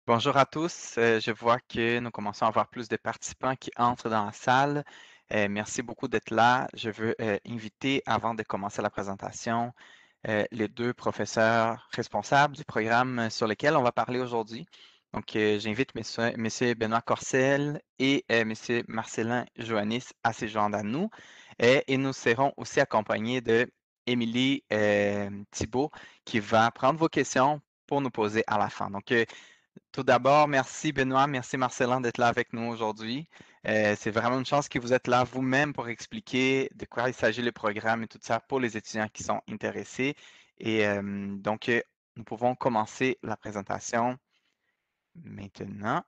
Bonjour à tous. Je vois que nous commençons à avoir plus de participants qui entrent dans la salle. Merci beaucoup d'être là. Je veux inviter, avant de commencer la présentation, les deux professeurs responsables du programme sur lequel on va parler aujourd'hui. Donc, j'invite M. Benoît Corcel et M. Marcelin Joannis à se joindre à nous. Et nous serons aussi accompagnés de Émilie Thibault qui va prendre vos questions pour nous poser à la fin. Donc, tout d'abord, merci Benoît, merci Marcelin d'être là avec nous aujourd'hui. C'est vraiment une chance que vous êtes là vous-même pour expliquer de quoi il s'agit le programme et tout ça pour les étudiants qui sont intéressés. Et nous pouvons commencer la présentation maintenant.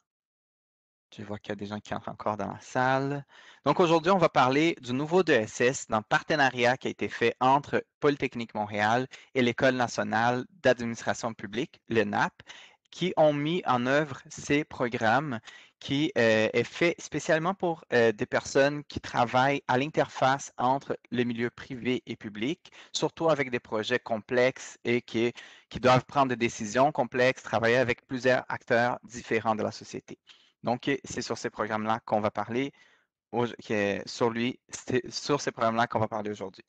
Je vois qu'il y a des gens qui entrent encore dans la salle. Donc aujourd'hui, on va parler du nouveau DESS dans le partenariat qui a été fait entre Polytechnique Montréal et l'École nationale d'administration publique, l'ENAP, qui ont mis en œuvre ces programmes qui est fait spécialement pour des personnes qui travaillent à l'interface entre le milieu privé et public, surtout avec des projets complexes et qui doivent prendre des décisions complexes, travailler avec plusieurs acteurs différents de la société. Donc, c'est sur ces programmes-là qu'on va parler, c'est sur ces programmes-là qu'on va parler aujourd'hui.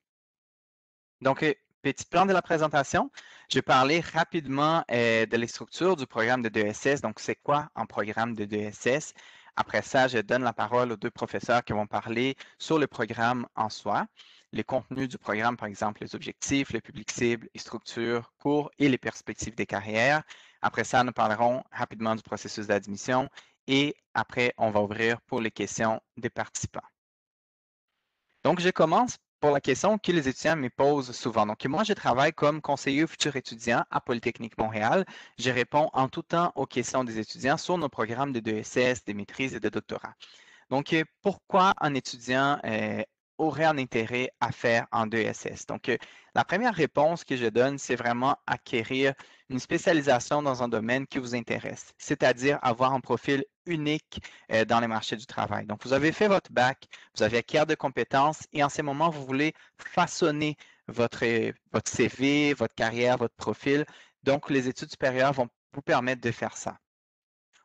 Donc, petit plan de la présentation, je vais parler rapidement de les structures du programme de DESS. Donc, c'est quoi un programme de DESS? Après ça, je donne la parole aux deux professeurs qui vont parler sur le programme en soi, les contenus du programme, par exemple, les objectifs, les publics cibles, les structures, cours et les perspectives des carrières. Après ça, nous parlerons rapidement du processus d'admission et après, on va ouvrir pour les questions des participants. Donc, je commence pour la question que les étudiants me posent souvent. Donc, moi, je travaille comme conseiller aux futurs étudiants à Polytechnique Montréal. Je réponds en tout temps aux questions des étudiants sur nos programmes de DESS, de maîtrise et de doctorat. Donc, pourquoi un étudiant aurait un intérêt à faire en DESS? Donc, la première réponse que je donne, c'est vraiment acquérir une spécialisation dans un domaine qui vous intéresse, c'est-à-dire avoir un profil unique dans les marchés du travail. Donc, vous avez fait votre bac, vous avez acquis de compétences et en ce moment, vous voulez façonner votre CV, votre carrière, votre profil. Donc, les études supérieures vont vous permettre de faire ça.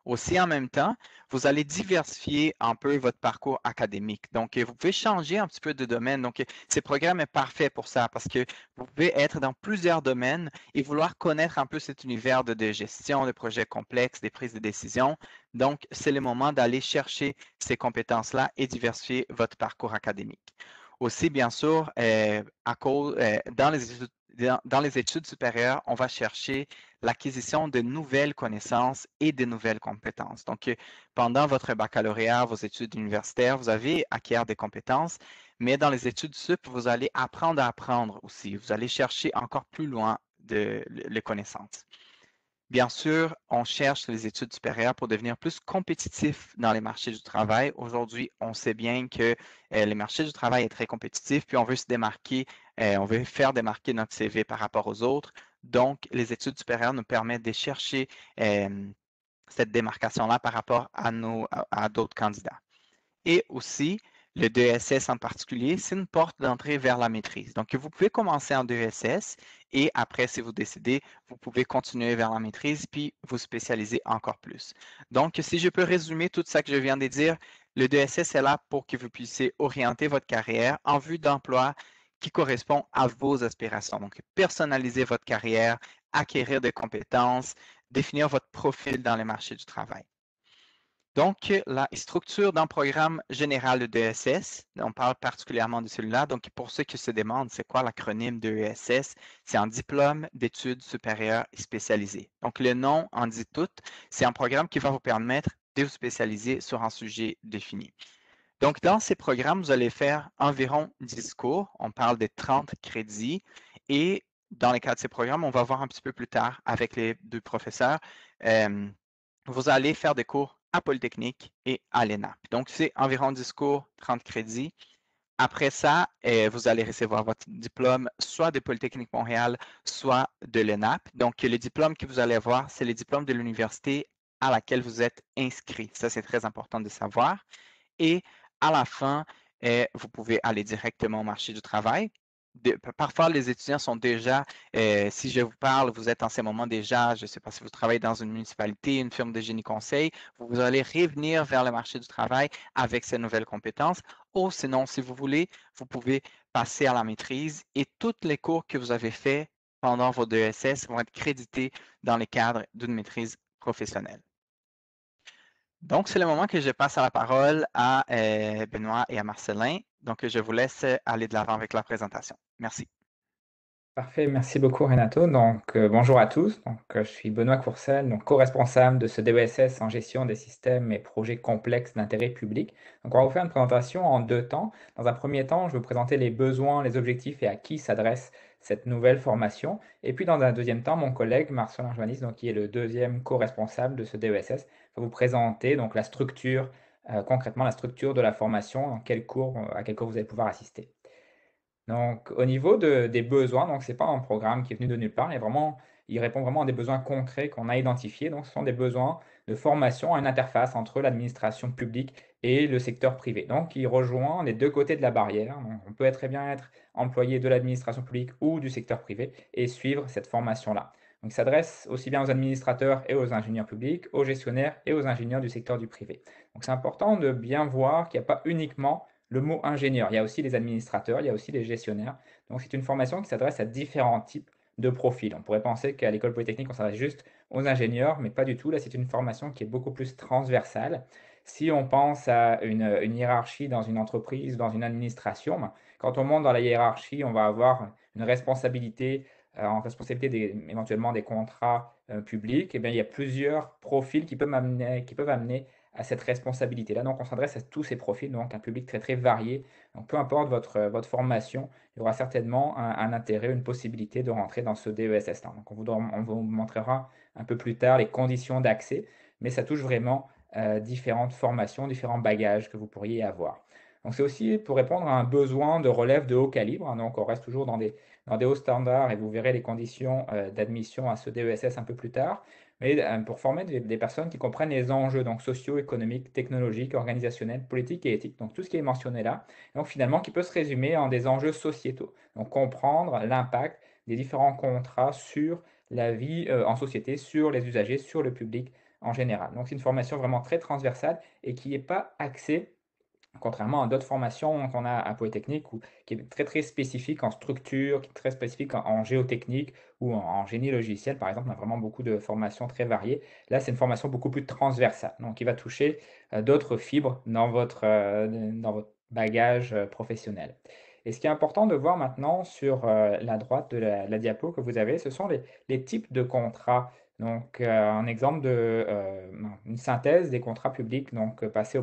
Aussi, en même temps, vous allez diversifier un peu votre parcours académique. Donc, vous pouvez changer un petit peu de domaine. Donc, ce programme est parfait pour ça parce que vous pouvez être dans plusieurs domaines et vouloir connaître un peu cet univers de gestion, de projets complexes, des prises de décision. Donc, c'est le moment d'aller chercher ces compétences-là et diversifier votre parcours académique. Aussi, bien sûr, dans les études supérieures, on va chercher l'acquisition de nouvelles connaissances et de nouvelles compétences. Donc, pendant votre baccalauréat, vos études universitaires, vous avez acquis des compétences, mais dans les études sup, vous allez apprendre à apprendre aussi. Vous allez chercher encore plus loin les connaissances. Bien sûr, on cherche les études supérieures pour devenir plus compétitif dans les marchés du travail. Aujourd'hui, on sait bien que les marchés du travail est très compétitif, puis on veut se démarquer, on veut faire démarquer notre CV par rapport aux autres. Donc, les études supérieures nous permettent de chercher cette démarcation-là par rapport à d'autres candidats. Et aussi, le DESS en particulier, c'est une porte d'entrée vers la maîtrise. Donc, vous pouvez commencer en DESS et après, si vous décidez, vous pouvez continuer vers la maîtrise puis vous spécialiser encore plus. Donc, si je peux résumer tout ça que je viens de dire, le DESS est là pour que vous puissiez orienter votre carrière en vue d'emploi qui correspond à vos aspirations. Donc, personnaliser votre carrière, acquérir des compétences, définir votre profil dans les marchés du travail. Donc, la structure d'un programme général de DESS, on parle particulièrement de celui-là. Donc, pour ceux qui se demandent, c'est quoi l'acronyme de DESS? C'est un diplôme d'études supérieures spécialisées. Donc, le nom en dit tout. C'est un programme qui va vous permettre de vous spécialiser sur un sujet défini. Donc, dans ces programmes, vous allez faire environ 10 cours. On parle de 30 crédits. Et dans le cas de ces programmes, on va voir un petit peu plus tard avec les deux professeurs. Euh, vous allez faire des cours à Polytechnique et à l'ENAP. Donc, c'est environ 10 cours, 30 crédits. Après ça, vous allez recevoir votre diplôme soit de Polytechnique Montréal, soit de l'ENAP. Donc, le diplôme que vous allez avoir, c'est le diplôme de l'université à laquelle vous êtes inscrit. Ça, c'est très important de savoir. Et à la fin, vous pouvez aller directement au marché du travail. Parfois, les étudiants sont déjà, si je vous parle, vous êtes en ce moment déjà, je ne sais pas si vous travaillez dans une municipalité, une firme de génie conseil, vous allez revenir vers le marché du travail avec ces nouvelles compétences. Ou sinon, si vous voulez, vous pouvez passer à la maîtrise et tous les cours que vous avez faits pendant vos DESS vont être crédités dans le cadre d'une maîtrise professionnelle. Donc, c'est le moment que je passe à la parole à Benoît et à Marcelin. Donc, je vous laisse aller de l'avant avec la présentation. Merci. Parfait, merci beaucoup Renato. Bonjour à tous. Je suis Benoît Courcelles, donc co-responsable de ce DESS en gestion des systèmes et projets complexes d'intérêt public. Donc, on va vous faire une présentation en deux temps. Dans un premier temps, je vais vous présenter les besoins, les objectifs et à qui s'adresse cette nouvelle formation. Et puis, dans un deuxième temps, mon collègue Marcelin Joannis, donc, qui est le deuxième co-responsable de ce DESS, va vous présenter donc, la structure, concrètement la structure de la formation, à quel cours vous allez pouvoir assister. Donc, au niveau des besoins, donc c'est pas un programme qui est venu de nulle part, il répond vraiment à des besoins concrets qu'on a identifiés. Donc, ce sont des besoins de formation à une interface entre l'administration publique et le secteur privé. Donc, il rejoint les deux côtés de la barrière. Donc, on peut très bien être employé de l'administration publique ou du secteur privé et suivre cette formation-là. Donc, il s'adresse aussi bien aux administrateurs et aux ingénieurs publics, aux gestionnaires et aux ingénieurs du secteur du privé. Donc, c'est important de bien voir qu'il n'y a pas uniquement le mot ingénieur. Il y a aussi les administrateurs, il y a aussi les gestionnaires. Donc, c'est une formation qui s'adresse à différents types de profils. On pourrait penser qu'à l'école polytechnique, on s'adresse juste aux ingénieurs, mais pas du tout. Là, c'est une formation qui est beaucoup plus transversale. Si on pense à une hiérarchie dans une entreprise, dans une administration, ben, quand on monte dans la hiérarchie, on va avoir une responsabilité, en responsabilité éventuellement des contrats publics. Et bien, il y a plusieurs profils qui peuvent amener à cette responsabilité-là. Donc, on s'adresse à tous ces profils, donc un public très très varié. Donc, peu importe votre formation, il y aura certainement un intérêt, une possibilité de rentrer dans ce DESS-là. Donc, on vous montrera un peu plus tard les conditions d'accès, mais ça touche vraiment différentes formations, différents bagages que vous pourriez avoir. Donc, c'est aussi pour répondre à un besoin de relève de haut calibre. Hein. Donc, on reste toujours dans des hauts standards et vous verrez les conditions d'admission à ce DESS un peu plus tard, mais pour former des personnes qui comprennent les enjeux donc socio-économiques, technologiques, organisationnels, politiques et éthiques. Donc tout ce qui est mentionné là, donc finalement qui peut se résumer en des enjeux sociétaux. Donc comprendre l'impact des différents contrats sur la vie en société, sur les usagers, sur le public en général. Donc c'est une formation vraiment très transversale et qui n'est pas axée contrairement à d'autres formations qu'on a à Polytechnique, qui est très très spécifique en structure, qui est très spécifique en géotechnique ou en génie logiciel, par exemple, on a vraiment beaucoup de formations très variées. Là, c'est une formation beaucoup plus transversale, donc qui va toucher d'autres fibres dans votre bagage professionnel. Et ce qui est important de voir maintenant sur la droite de la diapo que vous avez, ce sont les types de contrats. Donc, un exemple une synthèse des contrats publics donc, passés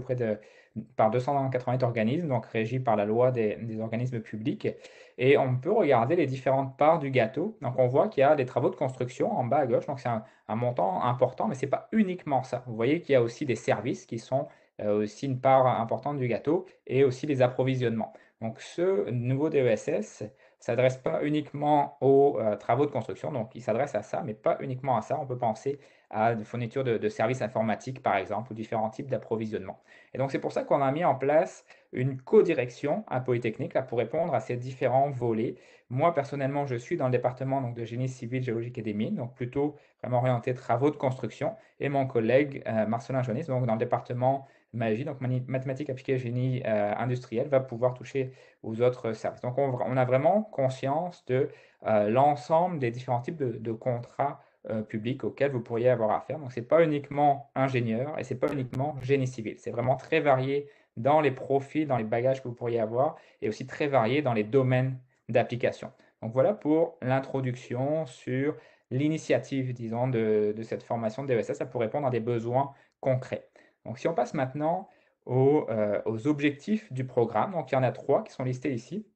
par 288 organismes, donc régis par la loi des organismes publics. Et on peut regarder les différentes parts du gâteau. Donc on voit qu'il y a des travaux de construction en bas à gauche, donc c'est un montant important, mais ce n'est pas uniquement ça. Vous voyez qu'il y a aussi des services qui sont aussi une part importante du gâteau et aussi les approvisionnements. Donc ce nouveau DESS s'adresse pas uniquement aux travaux de construction, donc il s'adresse à ça, mais pas uniquement à ça. On peut penser à des fournitures de services informatiques, par exemple, ou différents types d'approvisionnement. Et donc c'est pour ça qu'on a mis en place une co-direction à Polytechnique là, pour répondre à ces différents volets. Moi, personnellement, je suis dans le département donc, de génie civil, géologique et des mines, donc plutôt vraiment orienté travaux de construction. Et mon collègue Marcelin Joannis, donc dans le département magie, donc mathématiques appliquées génie industriel, va pouvoir toucher aux autres services. Donc on a vraiment conscience de l'ensemble des différents types de contrats publics auxquels vous pourriez avoir affaire. Donc, ce n'est pas uniquement ingénieur et ce n'est pas uniquement génie civil. C'est vraiment très varié dans les profils, dans les bagages que vous pourriez avoir et aussi très varié dans les domaines d'application. Donc, voilà pour l'introduction sur l'initiative, disons, de cette formation de DESS, ça pour répondre à des besoins concrets. Donc, si on passe maintenant aux objectifs du programme, donc il y en a trois qui sont listés ici.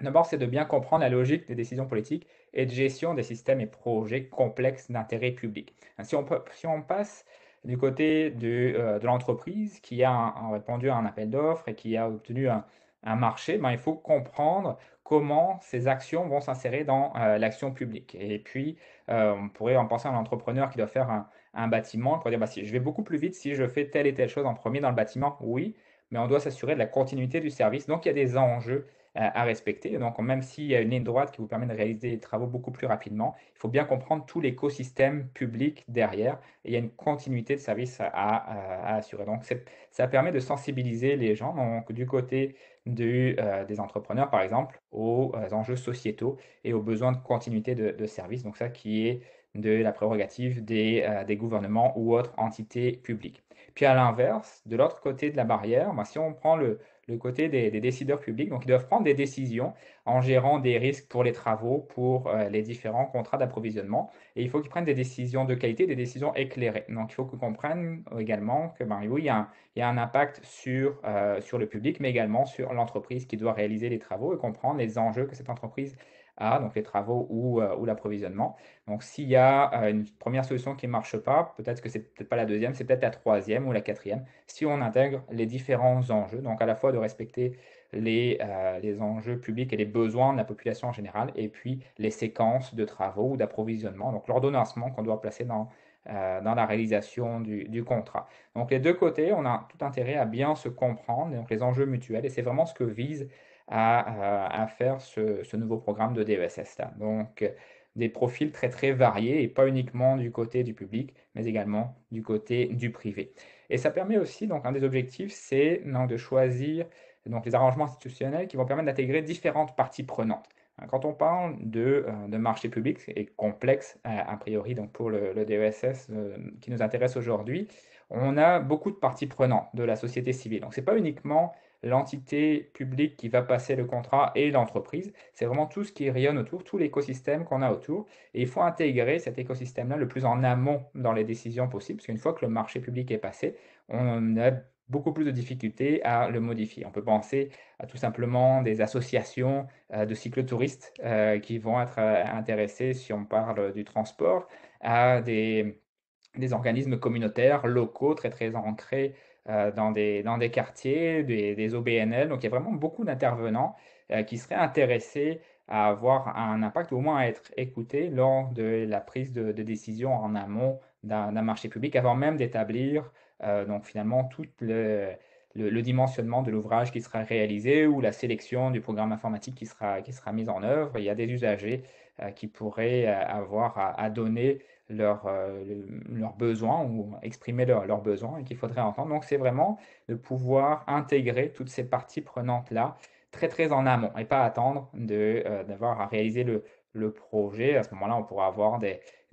D'abord, c'est de bien comprendre la logique des décisions politiques et de gestion des systèmes et projets complexes d'intérêt public. Si on passe du côté de l'entreprise qui a répondu à un appel d'offres et qui a obtenu un marché, ben, il faut comprendre comment ces actions vont s'insérer dans l'action publique. Et puis, on pourrait en penser à un entrepreneur qui doit faire un bâtiment. On pourrait dire, bah, si, je vais beaucoup plus vite si je fais telle et telle chose en premier dans le bâtiment. Oui, mais on doit s'assurer de la continuité du service. Donc, il y a des enjeux à respecter. Et donc, même s'il y a une ligne droite qui vous permet de réaliser les travaux beaucoup plus rapidement, il faut bien comprendre tout l'écosystème public derrière et il y a une continuité de service à assurer. Donc, ça permet de sensibiliser les gens, donc du côté des entrepreneurs, par exemple, aux enjeux sociétaux et aux besoins de continuité de service. Donc, ça qui est de la prérogative des gouvernements ou autres entités publiques. Puis à l'inverse, de l'autre côté de la barrière, si on prend le côté des décideurs publics, donc ils doivent prendre des décisions en gérant des risques pour les travaux, pour les différents contrats d'approvisionnement. Et il faut qu'ils prennent des décisions de qualité, des décisions éclairées. Donc il faut qu'ils comprennent également que oui, il y a un impact sur le public, mais également sur l'entreprise qui doit réaliser les travaux et comprendre les enjeux que cette entreprise a, donc les travaux ou l'approvisionnement. Donc s'il y a une première solution qui ne marche pas, peut-être que c'est peut-être pas la deuxième, c'est peut-être la troisième ou la quatrième, si on intègre les différents enjeux, donc à la fois de respecter les enjeux publics et les besoins de la population en général, et puis les séquences de travaux ou d'approvisionnement, donc l'ordonnancement qu'on doit placer dans la réalisation du contrat. Donc les deux côtés, on a tout intérêt à bien se comprendre, donc les enjeux mutuels, et c'est vraiment ce que vise à faire ce nouveau programme de DESS là. Donc des profils très très variés et pas uniquement du côté du public, mais également du côté du privé. Et ça permet aussi, donc un des objectifs, c'est donc, de choisir donc, les arrangements institutionnels qui vont permettre d'intégrer différentes parties prenantes. Quand on parle de marché public et complexe, a priori donc pour le DESS qui nous intéresse aujourd'hui, on a beaucoup de parties prenantes de la société civile. Donc, ce n'est pas uniquement l'entité publique qui va passer le contrat et l'entreprise, c'est vraiment tout ce qui rayonne autour, tout l'écosystème qu'on a autour. Et il faut intégrer cet écosystème-là le plus en amont dans les décisions possibles, parce qu'une fois que le marché public est passé, on a beaucoup plus de difficultés à le modifier. On peut penser à tout simplement des associations de cyclotouristes qui vont être intéressées si on parle du transport, à des organismes communautaires locaux très, très ancrés dans des quartiers, des OBNL. Donc, il y a vraiment beaucoup d'intervenants qui seraient intéressés à avoir un impact ou au moins à être écoutés lors de la prise de décision en amont d'un marché public, avant même d'établir donc finalement tout le dimensionnement de l'ouvrage qui sera réalisé ou la sélection du programme informatique qui sera mis en œuvre. Il y a des usagers qui pourraient avoir à donner leurs besoins ou exprimer leurs besoins et qu'il faudrait entendre. Donc, c'est vraiment de pouvoir intégrer toutes ces parties prenantes-là très, très en amont et pas attendre d'avoir à réaliser le projet. À ce moment-là, on pourra avoir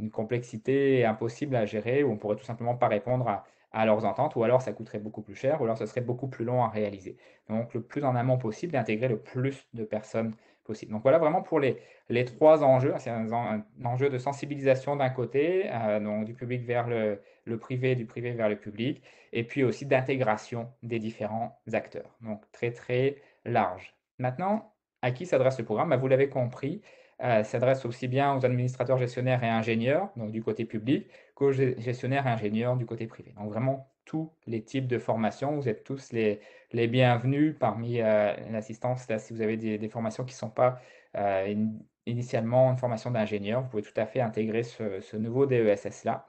une complexité impossible à gérer ou on pourrait tout simplement pas répondre à leurs attentes ou alors ça coûterait beaucoup plus cher ou alors ce serait beaucoup plus long à réaliser. Donc, le plus en amont possible d'intégrer le plus de personnes possible. Donc, voilà vraiment pour les trois enjeux. C'est un enjeu de sensibilisation d'un côté, donc du public vers le privé, du privé vers le public, et puis aussi d'intégration des différents acteurs. Donc très très large. Maintenant, à qui s'adresse le programme? Vous l'avez compris, s'adresse aussi bien aux administrateurs, gestionnaires et ingénieurs, donc du côté public, qu'aux gestionnaires et ingénieurs du côté privé. Donc vraiment tous les types de formations. Vous êtes tous les bienvenus parmi l'assistance. Là, si vous avez des formations qui ne sont pas initialement une formation d'ingénieur, vous pouvez tout à fait intégrer ce nouveau DESS-là.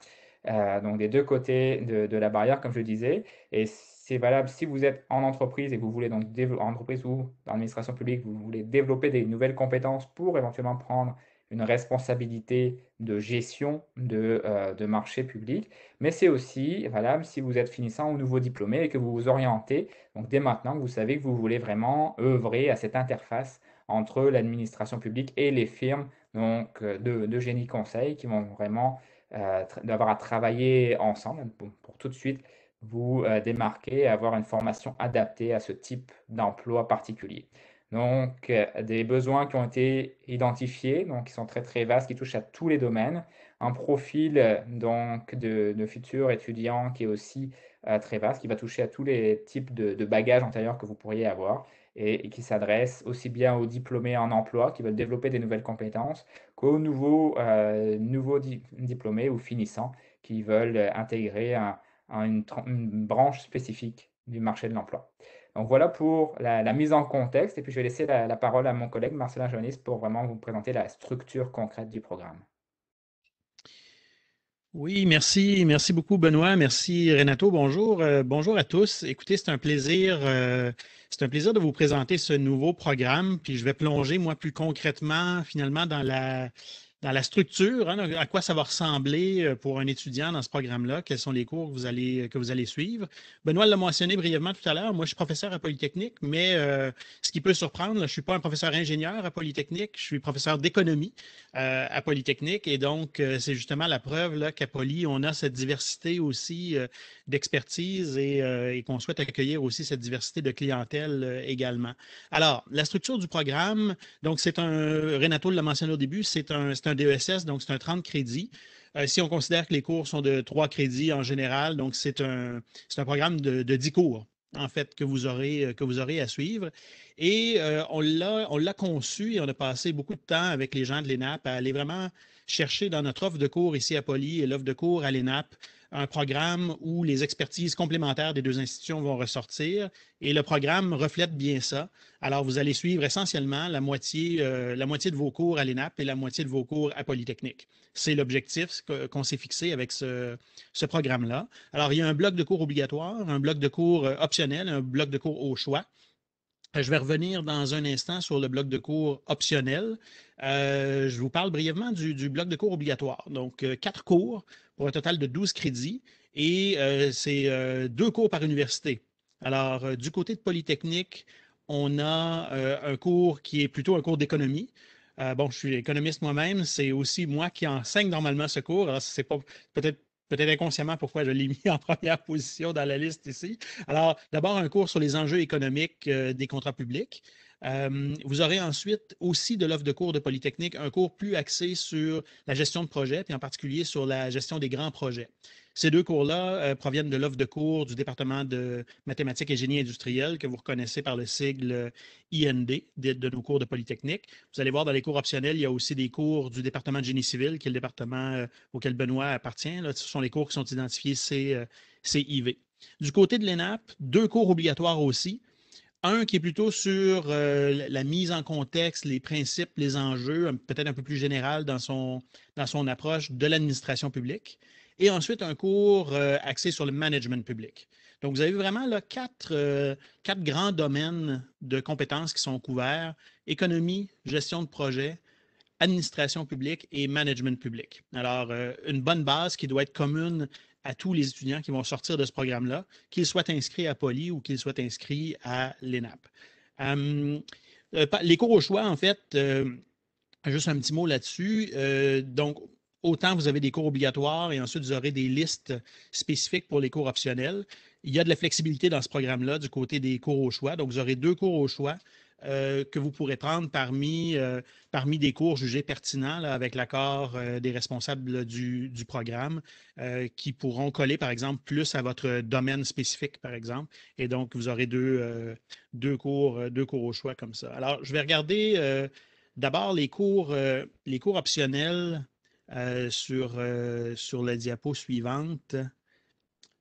Donc des deux côtés de la barrière, comme je le disais. Et c'est valable si vous êtes en entreprise et que vous voulez donc en entreprise ou dans l'administration publique, vous voulez développer des nouvelles compétences pour éventuellement prendre une responsabilité de gestion de marché public. Mais c'est aussi valable si vous êtes finissant ou nouveau diplômé et que vous vous orientez. Donc dès maintenant, vous savez que vous voulez vraiment œuvrer à cette interface entre l'administration publique et les firmes donc, de génie conseil qui vont vraiment d'avoir à travailler ensemble pour tout de suite vous démarquer et avoir une formation adaptée à ce type d'emploi particulier. Donc, des besoins qui ont été identifiés, donc qui sont très très vastes, qui touchent à tous les domaines. Un profil donc de futurs étudiants qui est aussi très vaste, qui va toucher à tous les types de bagages antérieurs que vous pourriez avoir et qui s'adresse aussi bien aux diplômés en emploi qui veulent développer des nouvelles compétences qu'aux nouveaux diplômés ou finissants qui veulent intégrer une branche spécifique du marché de l'emploi. Donc voilà pour la mise en contexte et puis je vais laisser la parole à mon collègue Marcelin Joannis pour vraiment vous présenter la structure concrète du programme. Oui, merci. Merci beaucoup, Benoît. Merci, Renato. Bonjour. Bonjour à tous. Écoutez, c'est un plaisir de vous présenter ce nouveau programme. Puis je vais plonger, moi, plus concrètement, finalement, dans la structure, hein, à quoi ça va ressembler pour un étudiant dans ce programme-là, quels sont les cours que vous allez suivre. Benoît l'a mentionné brièvement tout à l'heure. Moi, je suis professeur à Polytechnique, mais ce qui peut surprendre, là, je ne suis pas un professeur ingénieur à Polytechnique, je suis professeur d'économie à Polytechnique. Et donc, c'est justement la preuve là, qu'à Poly, on a cette diversité aussi d'expertise et qu'on souhaite accueillir aussi cette diversité de clientèle également. Alors, la structure du programme, donc Renato l'a mentionné au début, c'est un DESS, donc c'est un 30 crédits. Si on considère que les cours sont de 3 crédits en général, donc c'est un programme de 10 cours en fait, que vous aurez à suivre. Et on l'a conçu et on a passé beaucoup de temps avec les gens de l'ENAP à aller vraiment chercher dans notre offre de cours ici à Poly et l'offre de cours à l'ENAP un programme où les expertises complémentaires des deux institutions vont ressortir et le programme reflète bien ça. Alors, vous allez suivre essentiellement la moitié de vos cours à l'ENAP et la moitié de vos cours à Polytechnique. C'est l'objectif qu'on s'est fixé avec ce programme-là. Alors, il y a un bloc de cours obligatoire, un bloc de cours optionnel, un bloc de cours au choix. Je vais revenir dans un instant sur le bloc de cours optionnel. Je vous parle brièvement du bloc de cours obligatoire. Donc, 4 cours pour un total de 12 crédits et c'est 2 cours par université. Alors, du côté de Polytechnique, on a un cours qui est plutôt un cours d'économie. Bon, je suis économiste moi-même, c'est aussi moi qui enseigne normalement ce cours. Alors, c'est pas peut-être inconsciemment pourquoi je l'ai mis en première position dans la liste ici. Alors, d'abord, un cours sur les enjeux économiques des contrats publics. Vous aurez ensuite aussi de l'offre de cours de Polytechnique, un cours plus axé sur la gestion de projet, puis en particulier sur la gestion des grands projets. Ces 2 cours-là proviennent de l'offre de cours du département de mathématiques et génie industriel que vous reconnaissez par le sigle IND de nos cours de Polytechnique. Vous allez voir dans les cours optionnels, il y a aussi des cours du département de génie civil, qui est le département auquel Benoît appartient. Là, ce sont les cours qui sont identifiés CIV. Du côté de l'ENAP, 2 cours obligatoires aussi. Un qui est plutôt sur la mise en contexte, les principes, les enjeux, peut-être un peu plus général dans son approche de l'administration publique. Et ensuite, un cours axé sur le management public. Donc, vous avez vraiment là, 4 grands domaines de compétences qui sont couverts: économie, gestion de projet, administration publique et management public. Alors, une bonne base qui doit être commune à tous les étudiants qui vont sortir de ce programme-là, qu'ils soient inscrits à Poly ou qu'ils soient inscrits à l'ENAP. Les cours au choix, en fait, juste un petit mot là-dessus. Donc, autant vous avez des cours obligatoires et ensuite vous aurez des listes spécifiques pour les cours optionnels. Il y a de la flexibilité dans ce programme-là du côté des cours au choix. Donc, vous aurez 2 cours au choix que vous pourrez prendre parmi des cours jugés pertinents là, avec l'accord des responsables du programme qui pourront coller, par exemple, plus à votre domaine spécifique, par exemple. Et donc, vous aurez deux cours au choix comme ça. Alors, je vais regarder d'abord les cours optionnels sur la diapo suivante.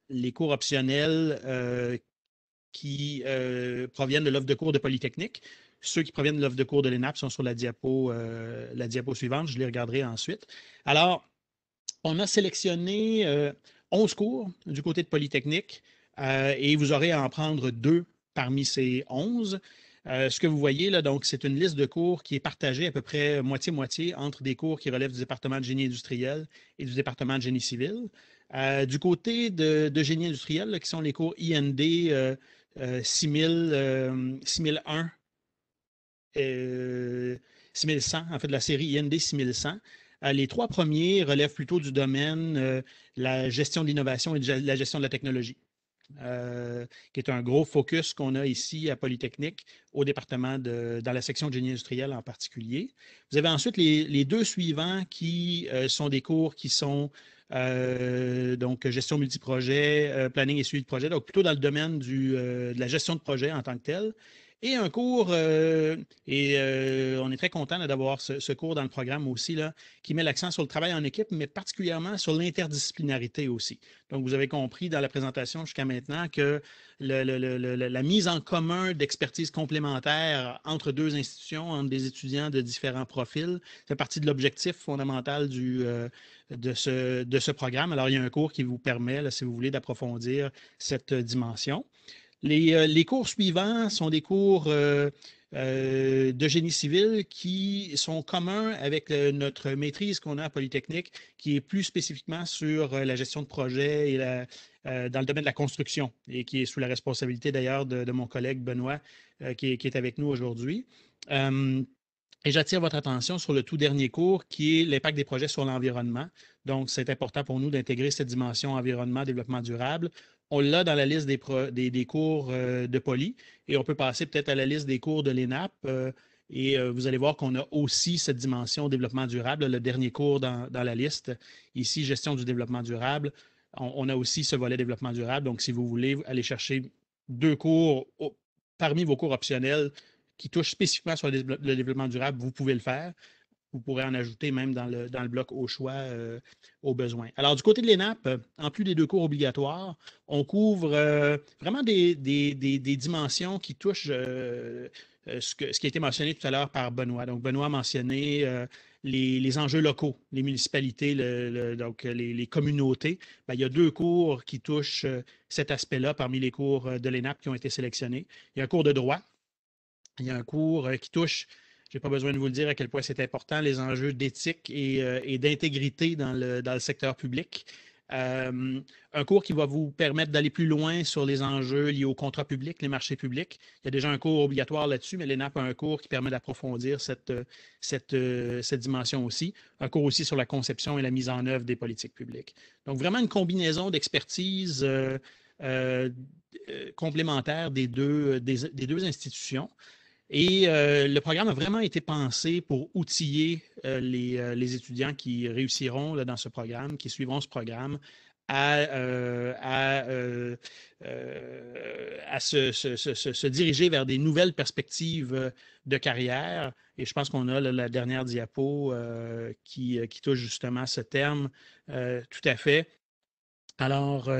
Les cours optionnels qui proviennent de l'offre de cours de Polytechnique. Ceux qui proviennent de l'offre de cours de l'ENAP sont sur la diapo suivante. Je les regarderai ensuite. Alors, on a sélectionné 11 cours du côté de Polytechnique et vous aurez à en prendre 2 parmi ces 11. Ce que vous voyez là, donc, c'est une liste de cours qui est partagée à peu près moitié-moitié entre des cours qui relèvent du département de génie industriel et du département de génie civil. Du côté de génie industriel, là, qui sont les cours IND 6001, 6100, en fait, de la série IND 6100. Les 3 premiers relèvent plutôt du domaine la gestion de l'innovation et de la gestion de la technologie. Qui est un gros focus qu'on a ici à Polytechnique, dans la section de génie industriel en particulier. Vous avez ensuite les 2 suivants qui sont des cours qui sont donc gestion multiprojet, planning et suivi de projet, donc plutôt dans le domaine de la gestion de projet en tant que tel. Et un cours, on est très content d'avoir ce cours dans le programme aussi, là, qui met l'accent sur le travail en équipe, mais particulièrement sur l'interdisciplinarité aussi. Donc, vous avez compris dans la présentation jusqu'à maintenant que la mise en commun d'expertise complémentaires entre deux institutions, entre des étudiants de différents profils, fait partie de l'objectif fondamental de ce programme. Alors, il y a un cours qui vous permet, là, si vous voulez, d'approfondir cette dimension. Les cours suivants sont des cours de génie civil qui sont communs avec notre maîtrise qu'on a à Polytechnique, qui est plus spécifiquement sur la gestion de projet et dans le domaine de la construction et qui est sous la responsabilité d'ailleurs de mon collègue Benoît qui est avec nous aujourd'hui. Et j'attire votre attention sur le tout dernier cours qui est l'impact des projets sur l'environnement. Donc, c'est important pour nous d'intégrer cette dimension environnement, développement durable. On l'a dans la liste des cours de Poly et on peut passer peut-être à la liste des cours de l'ENAP. Vous allez voir qu'on a aussi cette dimension développement durable, le dernier cours dans la liste. Ici, gestion du développement durable. On a aussi ce volet développement durable. Donc, si vous voulez aller chercher 2 cours parmi vos cours optionnels qui touchent spécifiquement sur le développement durable, vous pouvez le faire. Vous pourrez en ajouter même dans le bloc au choix, aux besoins. Alors, du côté de l'ENAP, en plus des 2 cours obligatoires, on couvre vraiment des dimensions qui touchent ce qui a été mentionné tout à l'heure par Benoît. Donc, Benoît a mentionné les enjeux locaux, les municipalités, donc les communautés. Bien, il y a 2 cours qui touchent cet aspect-là parmi les cours de l'ENAP qui ont été sélectionnés. Il y a un cours de droit. Il y a un cours qui touche, je n'ai pas besoin de vous le dire à quel point c'est important, les enjeux d'éthique et d'intégrité dans le secteur public. Un cours qui va vous permettre d'aller plus loin sur les enjeux liés au contrat public, les marchés publics. Il y a déjà un cours obligatoire là-dessus, mais l'ENAP a un cours qui permet d'approfondir cette dimension aussi. Un cours aussi sur la conception et la mise en œuvre des politiques publiques. Donc, vraiment une combinaison d'expertise complémentaire des deux institutions. Et le programme a vraiment été pensé pour outiller les étudiants qui réussiront là, dans ce programme, qui suivront ce programme, à se diriger vers des nouvelles perspectives de carrière. Et je pense qu'on a là, la dernière diapo qui touche justement à ce terme tout à fait. Alors,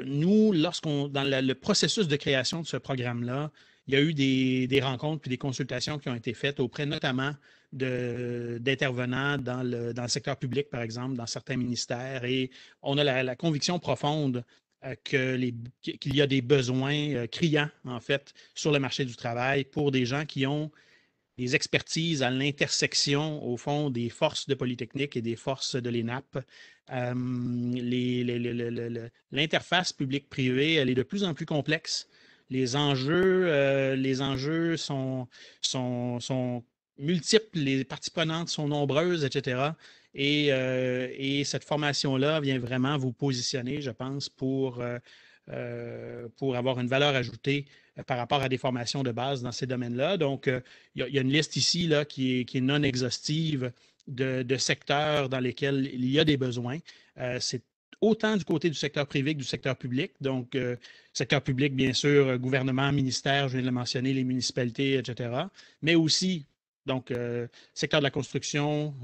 nous, dans le processus de création de ce programme-là, il y a eu des rencontres puis des consultations qui ont été faites auprès notamment d'intervenants dans le secteur public, par exemple, dans certains ministères. Et on a la conviction profonde qu'il y a des besoins criants, en fait, sur le marché du travail pour des gens qui ont des expertises à l'intersection, au fond, des forces de Polytechnique et des forces de l'ENAP. L'interface public-privé, elle est de plus en plus complexe. Les enjeux sont multiples, les parties prenantes sont nombreuses, etc. Et cette formation-là vient vraiment vous positionner, je pense, pour avoir une valeur ajoutée par rapport à des formations de base dans ces domaines-là. Donc, il y a une liste ici là, qui est non exhaustive de secteurs dans lesquels il y a des besoins. C'est autant du côté du secteur privé que du secteur public. Donc, secteur public, bien sûr, gouvernement, ministère, je viens de le mentionner, les municipalités, etc. Mais aussi, donc, secteur de la construction,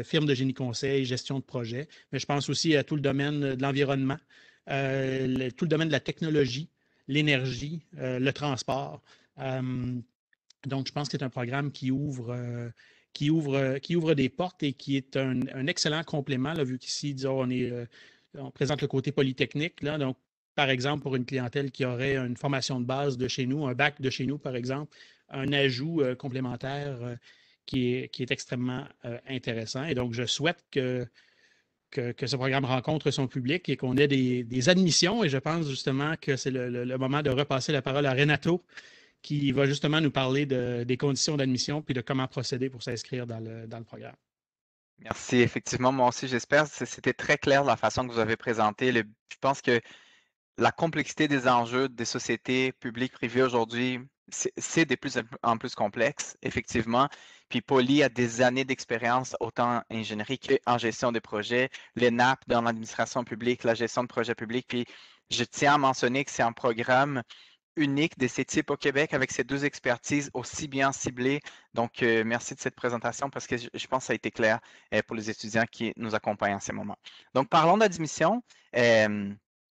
firme de génie conseil, gestion de projet. Mais je pense aussi à tout le domaine de l'environnement, tout le domaine de la technologie, l'énergie, le transport. Donc, je pense que c'est un programme qui ouvre des portes et qui est un excellent complément, là, vu qu'ici, disons, on présente le côté polytechnique. Là, donc, par exemple, pour une clientèle qui aurait une formation de base de chez nous, un bac de chez nous, par exemple, un ajout complémentaire qui est extrêmement intéressant. Et donc, je souhaite que ce programme rencontre son public et qu'on ait des admissions. Et je pense justement que c'est le moment de repasser la parole à Renato, qui va justement nous parler des conditions d'admission puis de comment procéder pour s'inscrire dans le programme. Merci. Effectivement, moi aussi, j'espère. C'était très clair la façon que vous avez présenté. Je pense que la complexité des enjeux des sociétés publiques, privées aujourd'hui, c'est de plus en plus complexe, effectivement. Puis Poly a des années d'expérience, autant en ingénierie qu'en gestion des projets, l'ENAP dans l'administration publique, la gestion de projets publics. Puis je tiens à mentionner que c'est un programme unique de ces types au Québec avec ces deux expertises aussi bien ciblées. Donc, merci de cette présentation parce que je pense que ça a été clair pour les étudiants qui nous accompagnent en ce moment. Donc, parlons d'admission.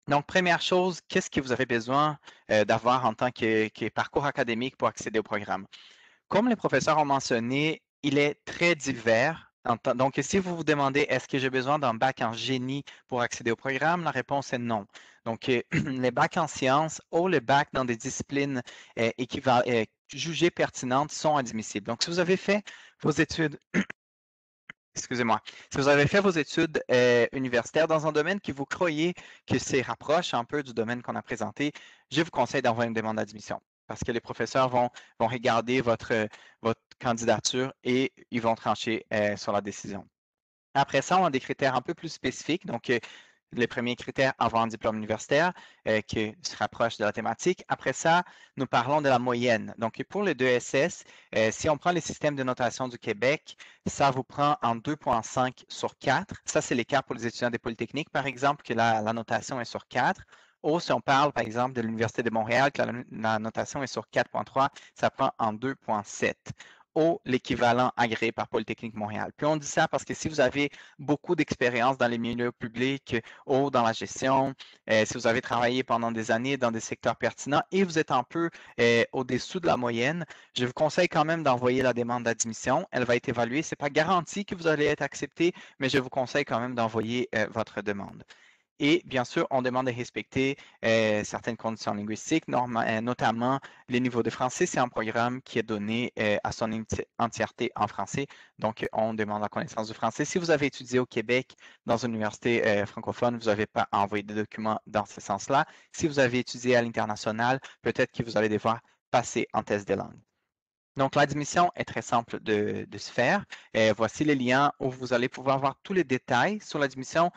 Donc, première chose, qu'est-ce que vous avez besoin d'avoir en tant que parcours académique pour accéder au programme? Comme les professeurs ont mentionné, il est très divers. Donc, si vous vous demandez, est-ce que j'ai besoin d'un bac en génie pour accéder au programme, la réponse est non. Donc, les bacs en sciences ou les bacs dans des disciplines jugées pertinentes sont admissibles. Donc, si vous avez fait vos études, excusez-moi, si vous avez fait vos études universitaires dans un domaine que vous croyez que c'est rapproche un peu du domaine qu'on a présenté, je vous conseille d'envoyer une demande d'admission parce que les professeurs vont regarder votre candidature et ils vont trancher sur la décision. Après ça, on a des critères un peu plus spécifiques. Donc, les premiers critères avant un diplôme universitaire qui se rapproche de la thématique. Après ça, nous parlons de la moyenne. Donc, pour les deux SS, si on prend les systèmes de notation du Québec, ça vous prend en 2,5 sur 4. Ça, c'est les cas pour les étudiants des polytechniques, par exemple, que la notation est sur 4. Ou si on parle, par exemple, de l'Université de Montréal, que la notation est sur 4,3, ça prend en 2,7 ou l'équivalent agréé par Polytechnique Montréal. Puis on dit ça parce que si vous avez beaucoup d'expérience dans les milieux publics ou dans la gestion, si vous avez travaillé pendant des années dans des secteurs pertinents et vous êtes un peu au-dessous de la moyenne, je vous conseille quand même d'envoyer la demande d'admission. Elle va être évaluée. Ce n'est pas garanti que vous allez être accepté, mais je vous conseille quand même d'envoyer votre demande. Et bien sûr, on demande de respecter certaines conditions linguistiques, notamment les niveaux de français. C'est un programme qui est donné à son entièreté en français. Donc, on demande la connaissance du français. Si vous avez étudié au Québec dans une université francophone, vous n'avez pas envoyé de documents dans ce sens-là. Si vous avez étudié à l'international, peut-être que vous allez devoir passer en test de langue. Donc, l'admission est très simple de se faire. Voici les liens où vous allez pouvoir voir tous les détails sur l'admission.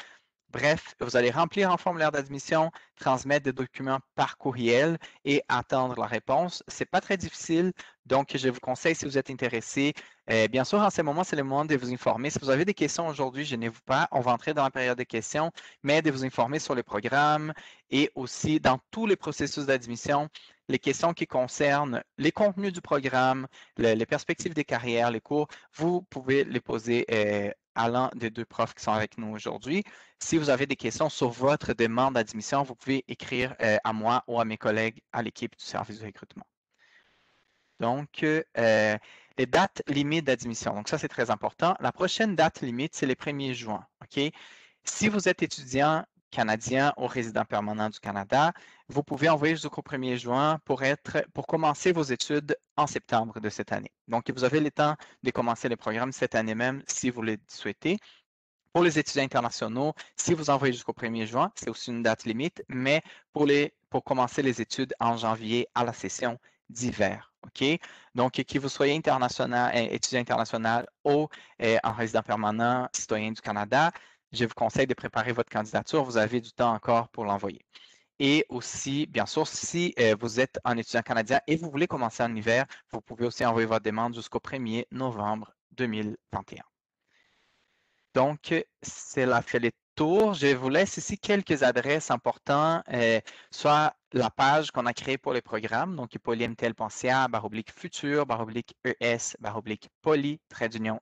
Bref, vous allez remplir un formulaire d'admission, transmettre des documents par courriel et attendre la réponse. Ce n'est pas très difficile, donc je vous conseille si vous êtes intéressé. Bien sûr, en ce moment, c'est le moment de vous informer. Si vous avez des questions aujourd'hui, gênez-vous pas. On va entrer dans la période de questions, mais de vous informer sur les programmes et aussi dans tous les processus d'admission, les questions qui concernent les contenus du programme, les perspectives des carrières, les cours, vous pouvez les poser à l'un des deux profs qui sont avec nous aujourd'hui. Si vous avez des questions sur votre demande d'admission, vous pouvez écrire à moi ou à mes collègues à l'équipe du service de recrutement. Donc, les dates limites d'admission. Donc, ça, c'est très important. La prochaine date limite, c'est le 1er juin. OK? Si vous êtes étudiant canadien ou résident permanent du Canada, vous pouvez envoyer jusqu'au 1er juin pour commencer vos études en septembre de cette année. Donc, vous avez le temps de commencer les programmes cette année même si vous le souhaitez. Pour les étudiants internationaux, si vous envoyez jusqu'au 1er juin, c'est aussi une date limite, mais pour commencer les études en janvier à la session d'hiver. OK? Donc, que vous soyez étudiant international ou en résident permanent, citoyen du Canada, je vous conseille de préparer votre candidature. Vous avez du temps encore pour l'envoyer. Et aussi, bien sûr, si vous êtes un étudiant canadien et vous voulez commencer en hiver, vous pouvez aussi envoyer votre demande jusqu'au 1er novembre 2021. Donc, c'est là fait le tour. Je vous laisse ici quelques adresses importantes, soit la page qu'on a créée pour le programme, donc polymtel.ca, /futur, /ES, /poly,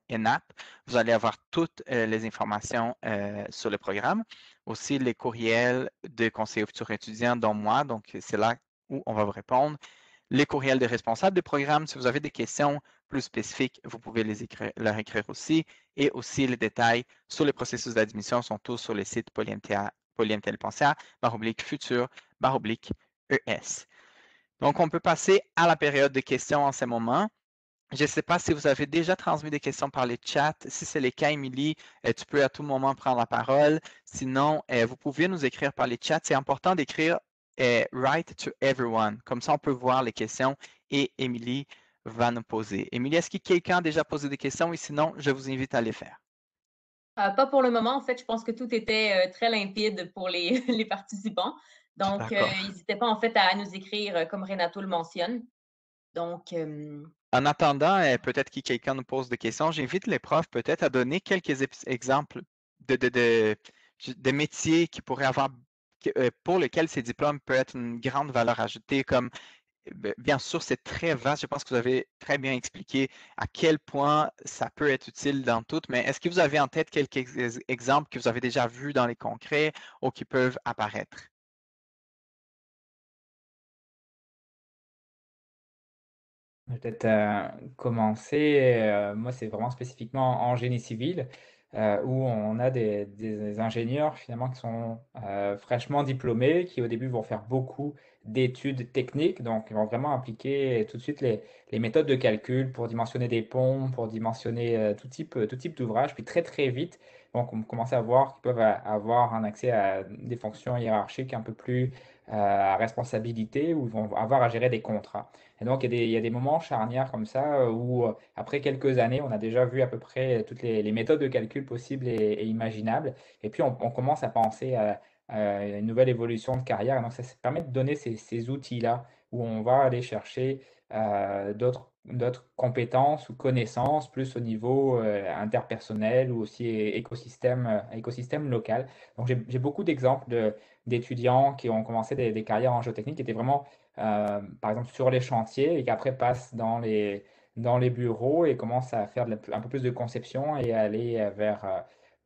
/ENAP. Vous allez avoir toutes les informations sur le programme. Aussi, les courriels de conseillers futurs étudiants, dont moi, donc c'est là où on va vous répondre. Les courriels des responsables de programme, si vous avez des questions plus spécifiques, vous pouvez leur écrire aussi. Et aussi, les détails sur les processus d'admission sont tous sur le site polymtel.ca, /futur, /ES. Donc, on peut passer à la période de questions en ce moment. Je ne sais pas si vous avez déjà transmis des questions par les chats. Si c'est le cas, Émilie, tu peux à tout moment prendre la parole. Sinon, vous pouvez nous écrire par les chats. C'est important d'écrire write to everyone. Comme ça, on peut voir les questions et Émilie va nous poser. Émilie, est-ce que quelqu'un a déjà posé des questions? Et sinon, je vous invite à les faire. Pas pour le moment. En fait, je pense que tout était très limpide pour les, les participants. Donc, n'hésitez pas en fait à nous écrire comme Renato le mentionne. Donc, en attendant, peut-être que quelqu'un nous pose des questions. J'invite les profs peut-être à donner quelques exemples de métiers qui pour lequel ces diplômes peuvent être une grande valeur ajoutée, comme bien sûr, c'est très vaste. Je pense que vous avez très bien expliqué à quel point ça peut être utile dans tout, mais est-ce que vous avez en tête quelques exemples que vous avez déjà vus dans les concrets ou qui peuvent apparaître? Je vais peut-être commencer. Moi, c'est vraiment spécifiquement en génie civil, où on a des ingénieurs finalement qui sont fraîchement diplômés, qui au début vont faire beaucoup d'études techniques, donc ils vont vraiment appliquer tout de suite les méthodes de calcul pour dimensionner des ponts, pour dimensionner tout type d'ouvrage, puis très très vite, donc on commence à voir qu'ils peuvent avoir un accès à des fonctions hiérarchiques un peu plus à responsabilité, où ils vont avoir à gérer des contrats. Et donc, il y a des moments charnières comme ça où, après quelques années, on a déjà vu à peu près toutes les méthodes de calcul possibles et imaginables. Et puis, on commence à penser à une nouvelle évolution de carrière. Et donc, ça permet de donner ces outils-là où on va aller chercher d'autres compétences ou connaissances, plus au niveau interpersonnel ou aussi écosystème local. Donc, j'ai beaucoup d'exemples d'étudiants qui ont commencé des carrières en géotechnique qui étaient vraiment par exemple sur les chantiers et qu'après passent dans les bureaux et commencent à faire un peu plus de conception et à aller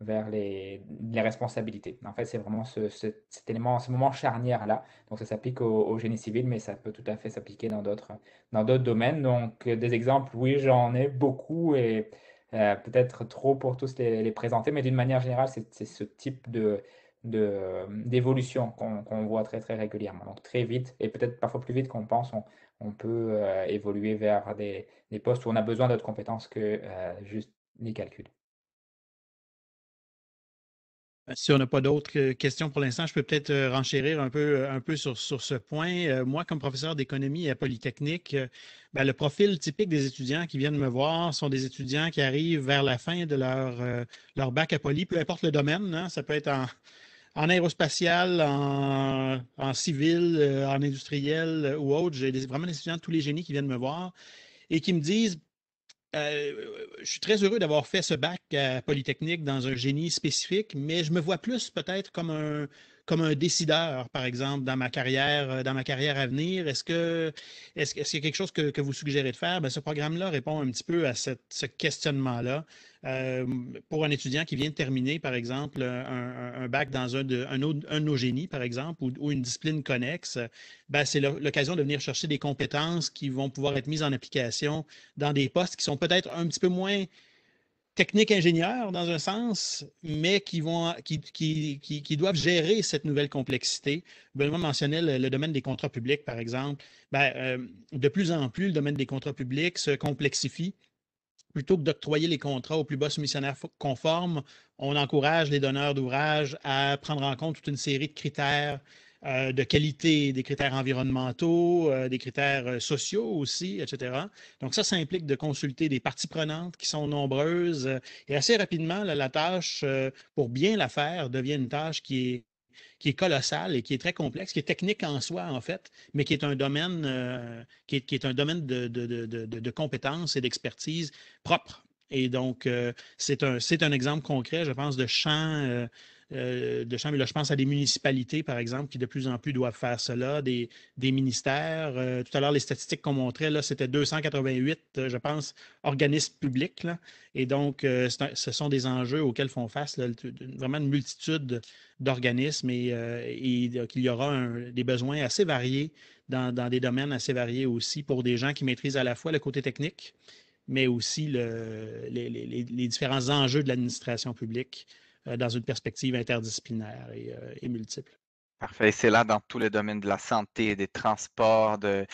vers les responsabilités. En fait, c'est vraiment cet élément, ce moment charnière-là. Donc, ça s'applique au génie civil, mais ça peut tout à fait s'appliquer dans d'autres domaines. Donc, des exemples, oui, j'en ai beaucoup et peut-être trop pour tous les présenter, mais d'une manière générale, c'est ce type d'évolution qu'on voit très très régulièrement. Donc très vite, et peut-être parfois plus vite qu'on pense, on peut évoluer vers des postes où on a besoin d'autres compétences que juste les calculs. Si on n'a pas d'autres questions pour l'instant, je peux peut-être renchérir un peu sur ce point. Moi, comme professeur d'économie à Polytechnique, ben, le profil typique des étudiants qui viennent me voir sont des étudiants qui arrivent vers la fin de leur bac à Poly, peu importe le domaine, hein. Ça peut être en aérospatial, en civil, en industriel ou autre. J'ai vraiment des étudiants de tous les génies qui viennent me voir et qui me disent je suis très heureux d'avoir fait ce bac à Polytechnique dans un génie spécifique, mais je me vois plus peut-être comme un décideur, par exemple, dans ma carrière à venir. Est-ce qu'il y a quelque chose que vous suggérez de faire? Ben, ce programme-là répond un petit peu à ce questionnement-là. Pour un étudiant qui vient de terminer, par exemple, un bac dans un de nos génies, par exemple, ou une discipline connexe, ben, c'est l'occasion de venir chercher des compétences qui vont pouvoir être mises en application dans des postes qui sont peut-être un petit peu moins techniques ingénieurs dans un sens, mais qui doivent gérer cette nouvelle complexité. Benoît mentionnait le domaine des contrats publics, par exemple. Ben, de plus en plus, le domaine des contrats publics se complexifie. Plutôt que d'octroyer les contrats aux plus bas soumissionnaires conformes, on encourage les donneurs d'ouvrages à prendre en compte toute une série de critères de qualité, des critères environnementaux, des critères sociaux aussi, etc. Donc ça implique de consulter des parties prenantes qui sont nombreuses et assez rapidement, là, la tâche, pour bien la faire, devient une tâche qui est colossal et qui est très complexe, qui est technique en soi, en fait, mais qui est un domaine, qui est un domaine de compétences et d'expertise propre. Et donc, c'est un exemple concret, je pense, de champ, mais là, je pense à des municipalités, par exemple, qui de plus en plus doivent faire cela, des ministères. Tout à l'heure, les statistiques qu'on montrait, là, c'était 288, je pense, organismes publics, là. Et donc, ce sont des enjeux auxquels font face là, vraiment une multitude d'organismes et qu'il y aura des besoins assez variés dans des domaines assez variés aussi pour des gens qui maîtrisent à la fois le côté technique, mais aussi les différents enjeux de l'administration publique dans une perspective interdisciplinaire et multiple. Parfait. C'est là dans tous les domaines de la santé, des transports, du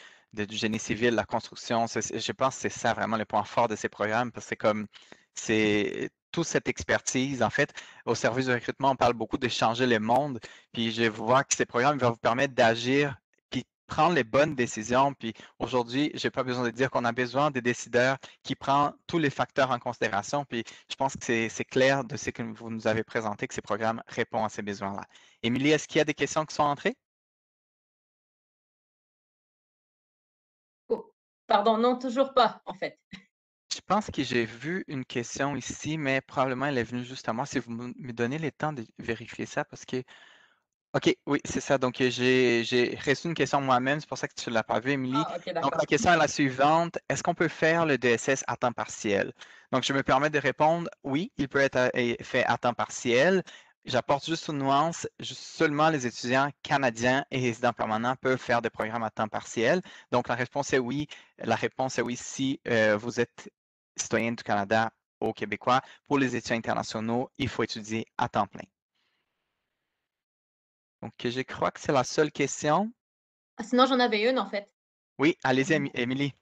génie civil, la construction. Je pense que c'est ça vraiment le point fort de ces programmes parce que c'est toute cette expertise. En fait, au service de recrutement, on parle beaucoup de changer le monde. Puis je vois que ces programmes vont vous permettre d'agir puis prendre les bonnes décisions. Puis aujourd'hui, je n'ai pas besoin de dire qu'on a besoin des décideurs qui prennent tous les facteurs en considération. Puis je pense que c'est clair de ce que vous nous avez présenté que ces programmes répondent à ces besoins-là. Émilie, est-ce qu'il y a des questions qui sont entrées? Oh, pardon, non, toujours pas, en fait. Je pense que j'ai vu une question ici, mais probablement elle est venue juste à moi. Si vous me donnez le temps de vérifier ça, parce que OK, oui, c'est ça. Donc, j'ai reçu une question moi-même, c'est pour ça que tu ne l'as pas vu, Émilie. Ah, OK, Donc, la d'accord. question est la suivante. Est-ce qu'on peut faire le DSS à temps partiel? Donc, je me permets de répondre, oui, il peut être fait à temps partiel. J'apporte juste une nuance, seulement les étudiants canadiens et résidents permanents peuvent faire des programmes à temps partiel. Donc, la réponse est oui. La réponse est oui si vous êtes citoyen du Canada ou québécois. Pour les étudiants internationaux, il faut étudier à temps plein. Donc, je crois que c'est la seule question. Ah, sinon, j'en avais une, en fait. Oui, allez-y, Émilie.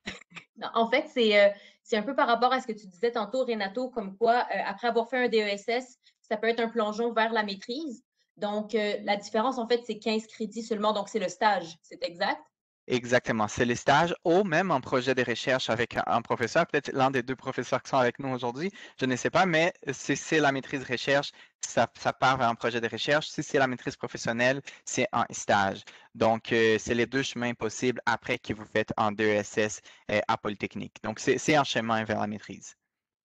Non, en fait, c'est un peu par rapport à ce que tu disais tantôt, Renato, comme quoi, après avoir fait un DESS, ça peut être un plongeon vers la maîtrise. Donc, la différence, en fait, c'est 15 crédits seulement. Donc, c'est le stage. C'est exact? Exactement, c'est les stages ou même un projet de recherche avec un professeur, peut-être l'un des deux professeurs qui sont avec nous aujourd'hui, je ne sais pas, mais si c'est la maîtrise recherche, ça part vers un projet de recherche. Si c'est la maîtrise professionnelle, c'est un stage. Donc, c'est les deux chemins possibles après que vous faites un DESS à Polytechnique. Donc, c'est un chemin vers la maîtrise,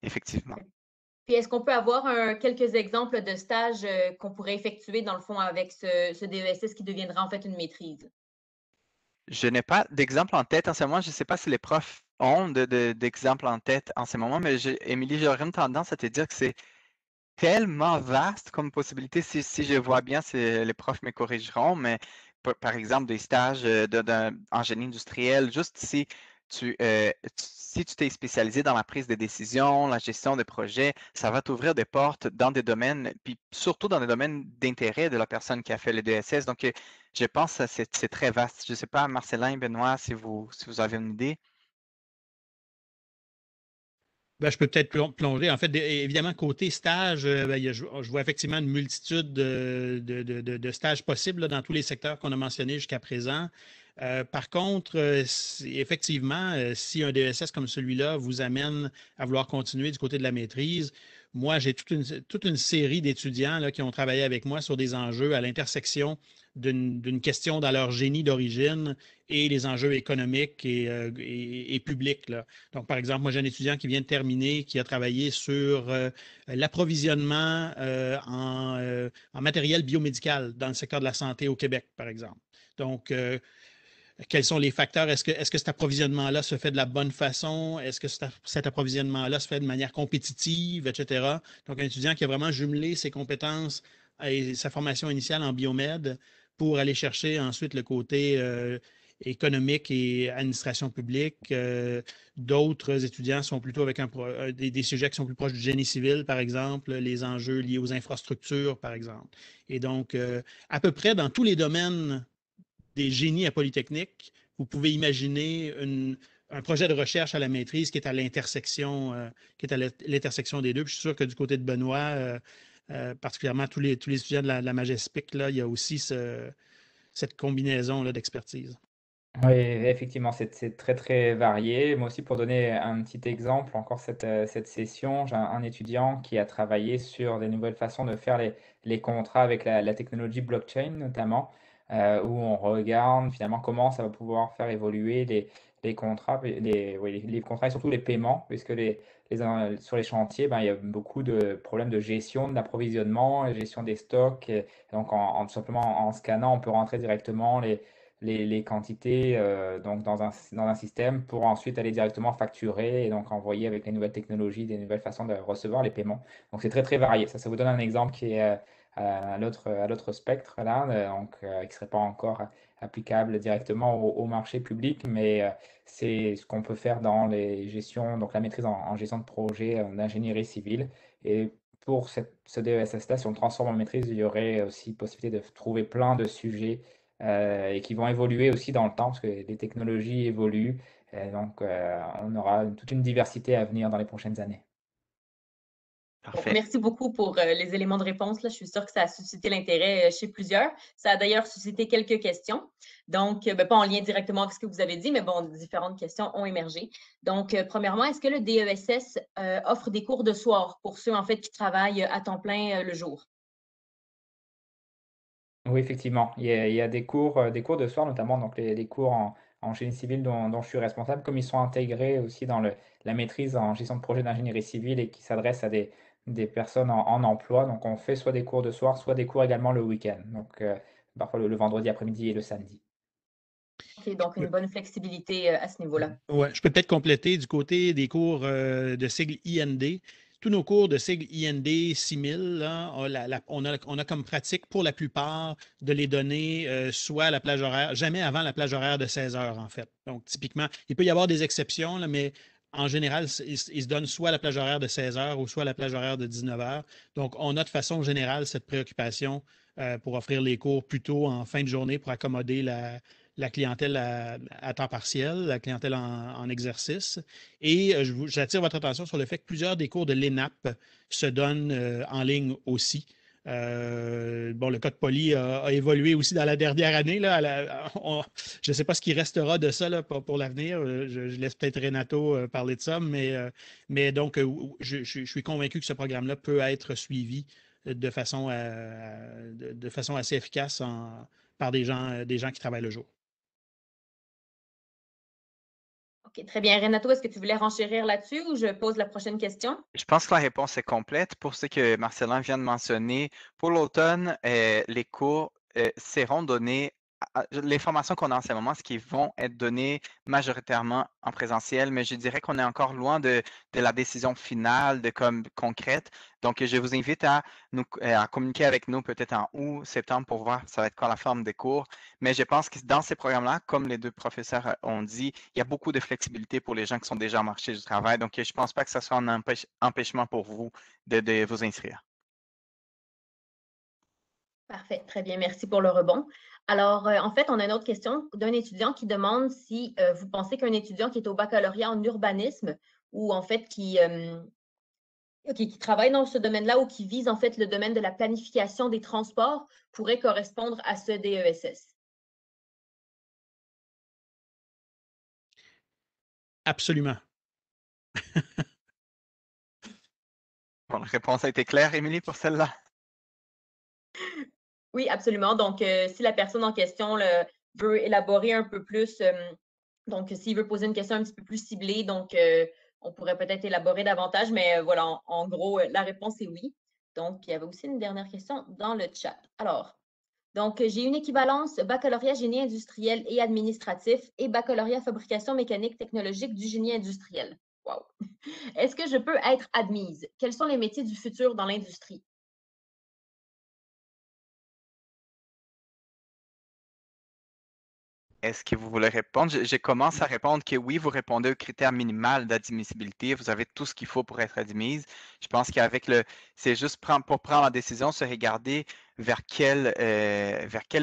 effectivement. Puis, est-ce qu'on peut avoir quelques exemples de stages qu'on pourrait effectuer, dans le fond, avec ce DESS qui deviendra en fait une maîtrise? Je n'ai pas d'exemple en tête en ce moment. Je ne sais pas si les profs ont d'exemples en tête en ce moment, mais Émilie, j'aurais une tendance à te dire que c'est tellement vaste comme possibilité. Si je vois bien, les profs me corrigeront, mais par exemple, des stages en génie industriel, juste si tu t'es spécialisé dans la prise de décision, la gestion de projets, ça va t'ouvrir des portes dans des domaines, puis surtout dans des domaines d'intérêt de la personne qui a fait le DSS. Donc, je pense que c'est très vaste. Je ne sais pas, Marcelin, Benoît, si vous avez une idée. Ben, je peux peut-être plonger. En fait, évidemment, côté stage, ben, je vois effectivement une multitude de stages possibles là, dans tous les secteurs qu'on a mentionnés jusqu'à présent. Par contre, effectivement, si un DESS comme celui-là vous amène à vouloir continuer du côté de la maîtrise, moi, j'ai toute une série d'étudiants là, qui ont travaillé avec moi sur des enjeux à l'intersection d'une question dans leur génie d'origine et les enjeux économiques et publics, là. Donc, par exemple, moi, j'ai un étudiant qui vient de terminer, qui a travaillé sur l'approvisionnement en matériel biomédical dans le secteur de la santé au Québec, par exemple. Donc, quels sont les facteurs? Est-ce que cet approvisionnement-là se fait de la bonne façon? Est-ce que cet approvisionnement-là se fait de manière compétitive, etc.? Donc, un étudiant qui a vraiment jumelé ses compétences et sa formation initiale en biomède pour aller chercher ensuite le côté économique et administration publique. D'autres étudiants sont plutôt avec des sujets qui sont plus proches du génie civil, par exemple, les enjeux liés aux infrastructures, par exemple. Et donc, à peu près dans tous les domaines des génies à Polytechnique, vous pouvez imaginer un projet de recherche à la maîtrise qui est à l'intersection, des deux. Puis je suis sûr que du côté de Benoît, particulièrement tous les étudiants de la Magespic, là, il y a aussi cette combinaison là, d'expertise. Oui, effectivement, c'est très, très varié. Moi aussi, pour donner un petit exemple, encore cette session, j'ai un étudiant qui a travaillé sur des nouvelles façons de faire les contrats avec la technologie blockchain, notamment, où on regarde finalement comment ça va pouvoir faire évoluer les contrats, oui, les contrats et surtout les paiements, puisque sur les chantiers, ben, il y a beaucoup de problèmes de gestion de l'approvisionnement, et gestion des stocks. Et donc, tout simplement en scannant, on peut rentrer directement les quantités donc dans un système pour ensuite aller directement facturer et donc envoyer avec les nouvelles technologies, des nouvelles façons de recevoir les paiements. Donc c'est très très varié. Ça vous donne un exemple qui est à l'autre spectre là, qui ne serait pas encore applicable directement au marché public, mais c'est ce qu'on peut faire dans les gestions, donc la maîtrise en gestion de projet d'ingénierie civile. Et pour ce DESS-là, si on le transforme en maîtrise, il y aurait aussi possibilité de trouver plein de sujets et qui vont évoluer aussi dans le temps parce que les technologies évoluent. Donc, on aura toute une diversité à venir dans les prochaines années. Donc, Parfait. merci beaucoup pour les éléments de réponse. Là. Je suis sûre que ça a suscité l'intérêt chez plusieurs. Ça a d'ailleurs suscité quelques questions. Donc, pas en lien directement avec ce que vous avez dit, mais bon, différentes questions ont émergé. Donc, premièrement, est-ce que le DESS offre des cours de soir pour ceux, en fait, qui travaillent à temps plein le jour? Oui, effectivement. Il y a des cours de soir, notamment donc les cours en génie civil dont je suis responsable, comme ils sont intégrés aussi dans la maîtrise en gestion de projet d'ingénierie civile et qui s'adressent à des personnes en emploi. Donc, on fait soit des cours de soir, soit des cours également le week-end. Donc, parfois le vendredi après-midi et le samedi. OK, donc une bonne flexibilité à ce niveau-là. Ouais, je peux peut-être compléter du côté des cours de sigle IND. Tous nos cours de sigle IND 6000, là, on a comme pratique pour la plupart de les donner soit à la plage horaire, jamais avant la plage horaire de 16 heures, en fait. Donc, typiquement, il peut y avoir des exceptions, là, mais en général, ils se donnent soit à la plage horaire de 16 heures ou soit à la plage horaire de 19 heures. Donc, on a de façon générale cette préoccupation pour offrir les cours plus tôt en fin de journée pour accommoder la clientèle à temps partiel, la clientèle en exercice. Et j'attire votre attention sur le fait que plusieurs des cours de l'ENAP se donnent en ligne aussi. Bon, le code poly a évolué aussi dans la dernière année. Là, je ne sais pas ce qui restera de ça là, pour l'avenir. Je laisse peut-être Renato parler de ça, mais donc, je suis convaincu que ce programme-là peut être suivi de façon assez efficace par des gens qui travaillent le jour. OK, très bien. Renato, est-ce que tu voulais renchérir là-dessus ou je pose la prochaine question? Je pense que la réponse est complète. Pour ce que Marcelin vient de mentionner, pour l'automne, les cours seront donnés, les formations qu'on a en ce moment, ce qui vont être données majoritairement en présentiel, mais je dirais qu'on est encore loin de la décision finale, concrète. Donc, je vous invite à communiquer avec nous peut-être en août, septembre pour voir ça va être quoi la forme des cours. Mais je pense que dans ces programmes-là, comme les deux professeurs ont dit, il y a beaucoup de flexibilité pour les gens qui sont déjà en marché du travail. Donc, je ne pense pas que ce soit un empêchement pour vous de vous inscrire. Parfait, très bien, merci pour le rebond. Alors, en fait, on a une autre question d'un étudiant qui demande si vous pensez qu'un étudiant qui est au baccalauréat en urbanisme ou en fait qui travaille dans ce domaine-là ou qui vise en fait le domaine de la planification des transports pourrait correspondre à ce DESS. Absolument. Bon, la réponse a été claire, Émilie, pour celle-là. Oui, absolument. Donc, si la personne en question veut élaborer un peu plus, donc s'il veut poser une question un petit peu plus ciblée, donc on pourrait peut-être élaborer davantage, mais voilà, en gros, la réponse est oui. Donc, il y avait aussi une dernière question dans le chat. Alors, donc, j'ai une équivalence baccalauréat génie industriel et administratif et baccalauréat fabrication mécanique technologique du génie industriel. Wow! Est-ce que je peux être admise? Quels sont les métiers du futur dans l'industrie? Est-ce que vous voulez répondre? Je commence à répondre que oui, vous répondez au critère minimal d'admissibilité. Vous avez tout ce qu'il faut pour être admise. Je pense c'est juste pour prendre la décision, se regarder vers quel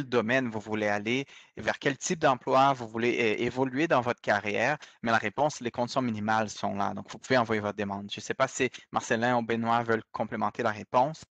domaine vous voulez aller, vers quel type d'emploi vous voulez évoluer dans votre carrière. Mais la réponse, les conditions minimales sont là. Donc, vous pouvez envoyer votre demande. Je ne sais pas si Marcelin ou Benoît veulent complémenter la réponse.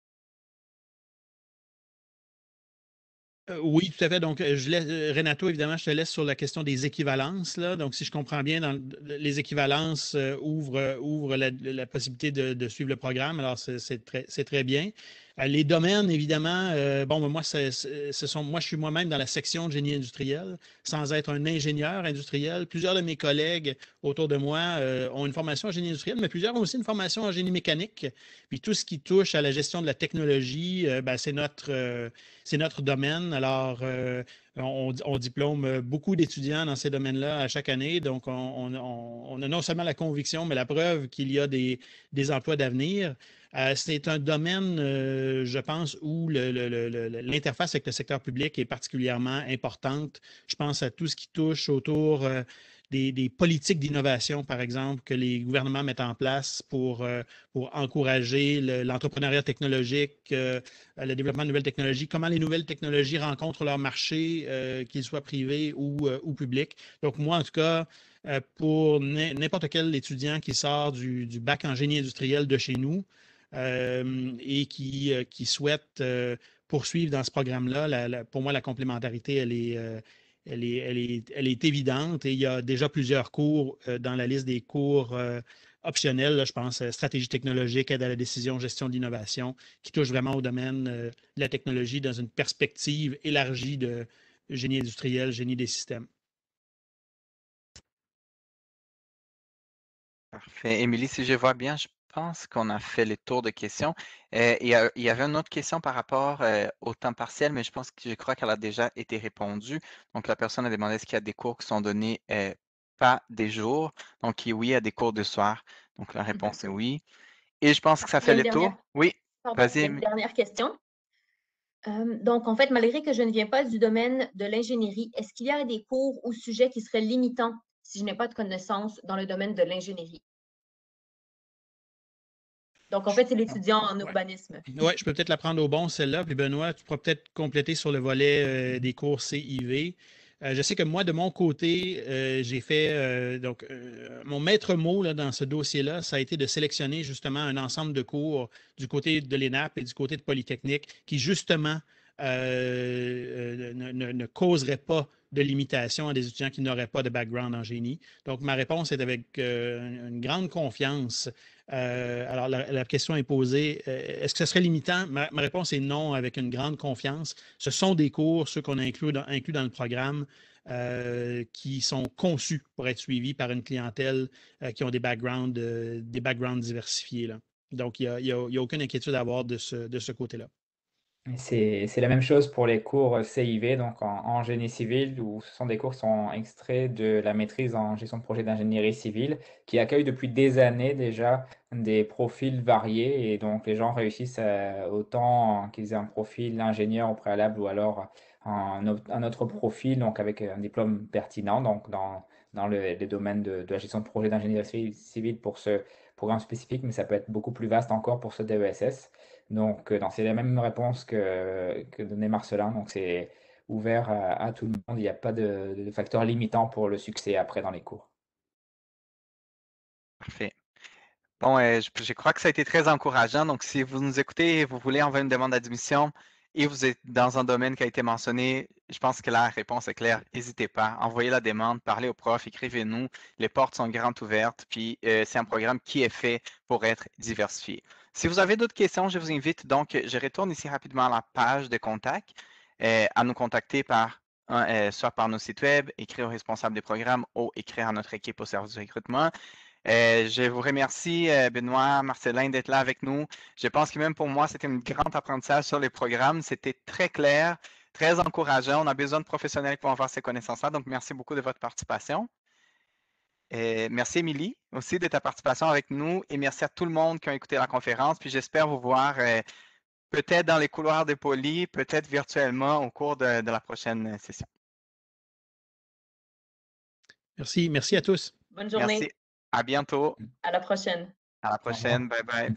Oui, tout à fait. Donc, Renato, évidemment, je te laisse sur la question des équivalences, là. Donc, si je comprends bien, les équivalences ouvrent la possibilité de suivre le programme. Alors, c'est très bien. Les domaines, évidemment, bon, moi, moi, je suis moi-même dans la section de génie industriel, sans être un ingénieur industriel. Plusieurs de mes collègues autour de moi ont une formation en génie industriel, mais plusieurs ont aussi une formation en génie mécanique. Puis tout ce qui touche à la gestion de la technologie, ben, c'est notre domaine. Alors, on diplôme beaucoup d'étudiants dans ces domaines-là à chaque année. Donc, on a non seulement la conviction, mais la preuve qu'il y a des emplois d'avenir. C'est un domaine, je pense, où l'interface avec le secteur public est particulièrement importante. Je pense à tout ce qui touche autour des politiques d'innovation, par exemple, que les gouvernements mettent en place pour encourager l'entrepreneuriat technologique, le développement de nouvelles technologies, comment les nouvelles technologies rencontrent leur marché, qu'ils soient privés ou publics. Donc, moi, en tout cas, pour n'importe quel étudiant qui sort du bac en génie industriel de chez nous et qui souhaite poursuivre dans ce programme-là, pour moi, la complémentarité, elle est évidente et il y a déjà plusieurs cours dans la liste des cours optionnels, là, je pense, stratégie technologique, aide à la décision, gestion de l'innovation, qui touchent vraiment au domaine de la technologie dans une perspective élargie de génie industriel, génie des systèmes. Parfait. Émilie, si je vois bien, je pense qu'on a fait le tour de questions. Il y avait une autre question par rapport au temps partiel, mais je crois qu'elle a déjà été répondue. Donc, la personne a demandé est-ce qu'il y a des cours qui sont donnés pas des jours. Donc, oui, il y a des cours de soir. Donc, la réponse est oui. Et je pense que ça Il y a fait une le tour. Oui, pardon, il y a vas-y. une dernière question. Donc, en fait, malgré que je ne viens pas du domaine de l'ingénierie, est-ce qu'il y a des cours ou sujets qui seraient limitants si je n'ai pas de connaissances dans le domaine de l'ingénierie? Donc, en fait, c'est l'étudiant en urbanisme. Oui, je peux peut-être la prendre au bon, celle-là. Puis Benoît, tu pourras peut-être compléter sur le volet des cours CIV. Je sais que moi, de mon côté, j'ai fait mon maître mot là, dans ce dossier-là, ça a été de sélectionner justement un ensemble de cours du côté de l'ENAP et du côté de Polytechnique qui justement ne causeraient pas de limitation à des étudiants qui n'auraient pas de background en génie. Donc, ma réponse est avec une grande confiance. Alors, la question est posée, est-ce que ce serait limitant? Ma réponse est non, avec une grande confiance. Ce sont des cours, ceux qu'on a inclus dans le programme, qui sont conçus pour être suivis par une clientèle qui ont des backgrounds diversifiés, là. Donc, il n'y a aucune inquiétude à avoir de ce côté-là. C'est la même chose pour les cours CIV, donc en génie civil, où ce sont des cours qui sont extraits de la maîtrise en gestion de projet d'ingénierie civile, qui accueille depuis des années déjà des profils variés. Et donc les gens réussissent autant qu'ils aient un profil ingénieur au préalable ou alors un autre profil, donc avec un diplôme pertinent, donc dans les domaines de la gestion de projet d'ingénierie civile pour ce programme spécifique, mais ça peut être beaucoup plus vaste encore pour ce DESS. Donc, non, c'est la même réponse que donnait Marcelin. Donc, c'est ouvert à tout le monde. Il n'y a pas de facteur limitant pour le succès après dans les cours. Parfait. Bon, je crois que ça a été très encourageant. Donc, si vous nous écoutez et vous voulez envoyer une demande d'admission et vous êtes dans un domaine qui a été mentionné, je pense que la réponse est claire. N'hésitez pas. Envoyez la demande, parlez au prof, écrivez-nous. Les portes sont grandes ouvertes. Puis, c'est un programme qui est fait pour être diversifié. Si vous avez d'autres questions, je vous invite. Donc, je retourne ici rapidement à la page de contact, à nous contacter soit par nos sites web, écrire au responsable des programmes ou écrire à notre équipe au service du recrutement. Je vous remercie, Benoît, Marcelin, d'être là avec nous. Je pense que même pour moi, c'était un grand apprentissage sur les programmes. C'était très clair, très encourageant. On a besoin de professionnels qui vont avoir ces connaissances-là. Donc, merci beaucoup de votre participation. Merci, Émilie, aussi de ta participation avec nous. Et merci à tout le monde qui a écouté la conférence. Puis j'espère vous voir peut-être dans les couloirs de Poly, peut-être virtuellement au cours de la prochaine session. Merci à tous. Bonne journée. Merci. À bientôt. À la prochaine. À la prochaine. Bye bye.